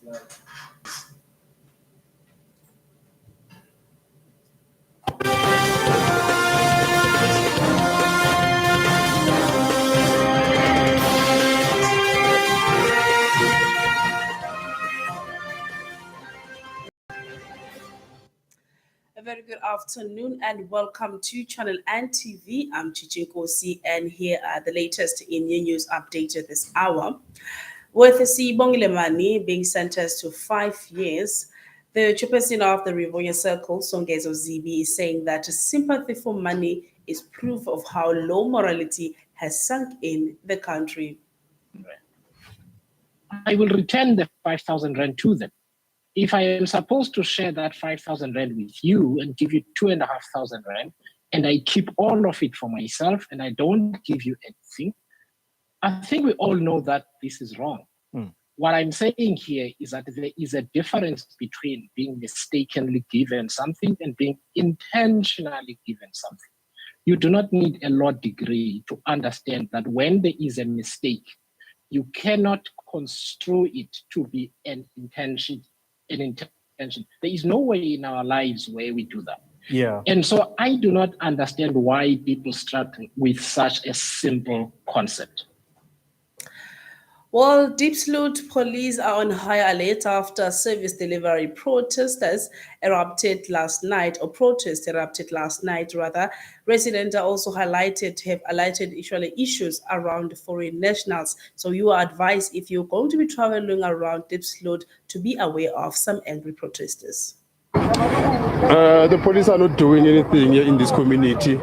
A very good afternoon and welcome to Channel and TV. I'm Chichinkosi and here are the latest Indian news updated this hour. With Sibongilemani being sentenced to 5 years, the chairperson of the Rivonia Circle, Songezo Zibi, is saying that sympathy for money is proof of how low morality has sunk in the country. I will return the 5,000 rand to them. If I am supposed to share that 5,000 rand with you and give you 2,500 rand, and I keep all of it for myself and I don't give you anything, I think we all know that this is wrong. What I'm saying here is that there is a difference between being mistakenly given something and being intentionally given something. You do not need a law degree to understand that when there is a mistake, you cannot construe it to be an intention. There is no way in our lives where we do that. Yeah. And so I do not understand why people struggle with such a simple concept. Well, Diepsloot police are on high alert after service delivery protests erupted last night. Residents are also have highlighted usually issues around foreign nationals. So you are advised, if you're going to be traveling around Diepsloot, to be aware of some angry protesters. The police are not doing anything here in this community.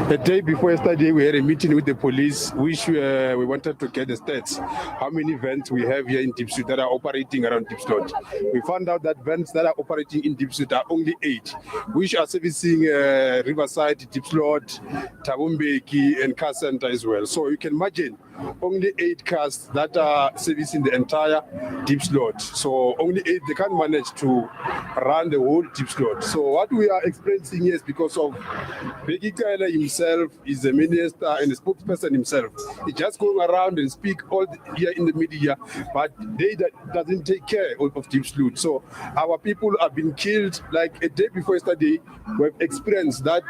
The day before yesterday, we had a meeting with the police, which we wanted to get the stats. How many vans we have here in Diepsloot that are operating around Diepsloot? We found out that vans that are operating in Diepsloot are only 8, which are servicing Riverside, Diepsloot, Tabumbeki, and Car Center as well. So you can imagine only 8 cars that are servicing the entire Diepsloot. So only 8, they can't manage to run the whole Diepsloot. So what we are experiencing here is because of Bheki Cele himself is a minister and a spokesperson himself. He's just going around and speak all here in the media, but they doesn't take care of Diepsloot. So our people have been killed. Like a day before yesterday, we've experienced that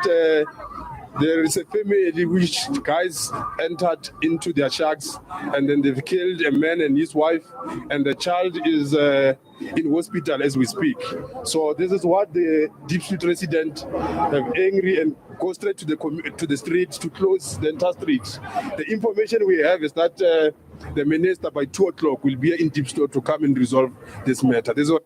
there is a family which guys entered into their shacks and then they've killed a man and his wife, and the child is in hospital as we speak. So this is what the Diepsloot residents have angry and go straight to the street to close the entire street. The information we have is that the minister by 2 o'clock will be in Diepsloot to come and resolve this matter. This is what.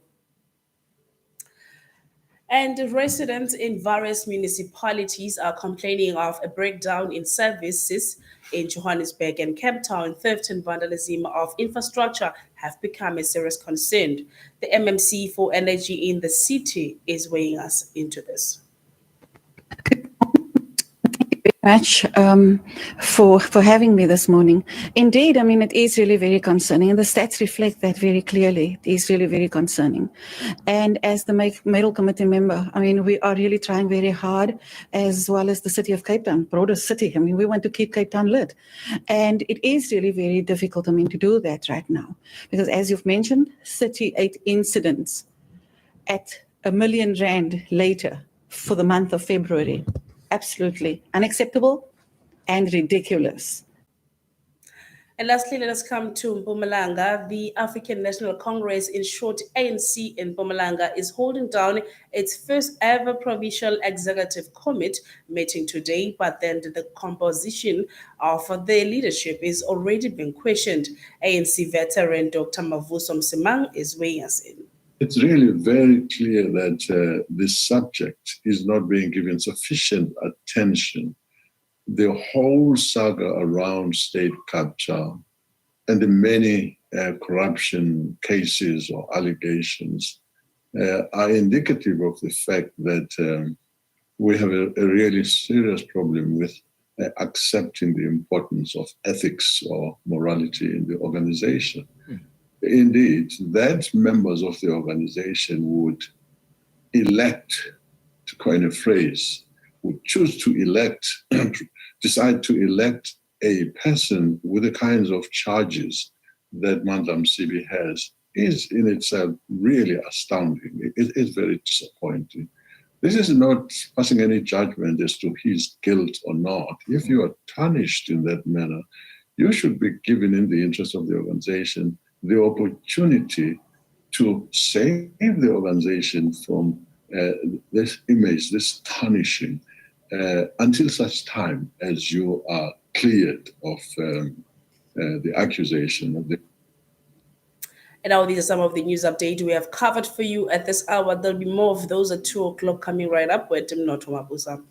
And residents in various municipalities are complaining of a breakdown in services in Johannesburg and Cape Town. Theft and vandalism of infrastructure have become a serious concern. The MMC for Energy in the city is weighing us into this. Much for having me this morning. Indeed, I mean, it is really very concerning, and the stats reflect that very clearly. It is really very concerning. And as the Medal Committee member, I mean, we are really trying very hard, as well as the city of Cape Town, broader city. I mean, we want to keep Cape Town lit. And it is really very difficult, I mean, to do that right now. Because as you've mentioned, 38 incidents at R1 million later for the month of February. Absolutely unacceptable and ridiculous. And lastly, let us come to Mpumalanga. The African National Congress, in short ANC in Mpumalanga, is holding down its first ever provincial executive committee meeting today, but then the composition of the leadership is already being questioned. ANC veteran Dr. Mavuso Msimang is weighing us in. It's really very clear that this subject is not being given sufficient attention. The whole saga around state capture and the many corruption cases or allegations are indicative of the fact that we have a really serious problem with accepting the importance of ethics or morality in the organization. Indeed, that members of the organization would elect, to coin a phrase, would choose to elect, decide to elect a person with the kinds of charges that Mandla Msibi has is in itself really astounding. It is very disappointing. This is not passing any judgment as to his guilt or not. If you are tarnished in that manner, you should be given, in the interest of the organization, the opportunity to save the organization from this image, this tarnishing, until such time as you are cleared of the accusation of the. And now these are some of the news update we have covered for you at this hour. There'll be more of those at 2 o'clock coming right up with Tim Notomabusa.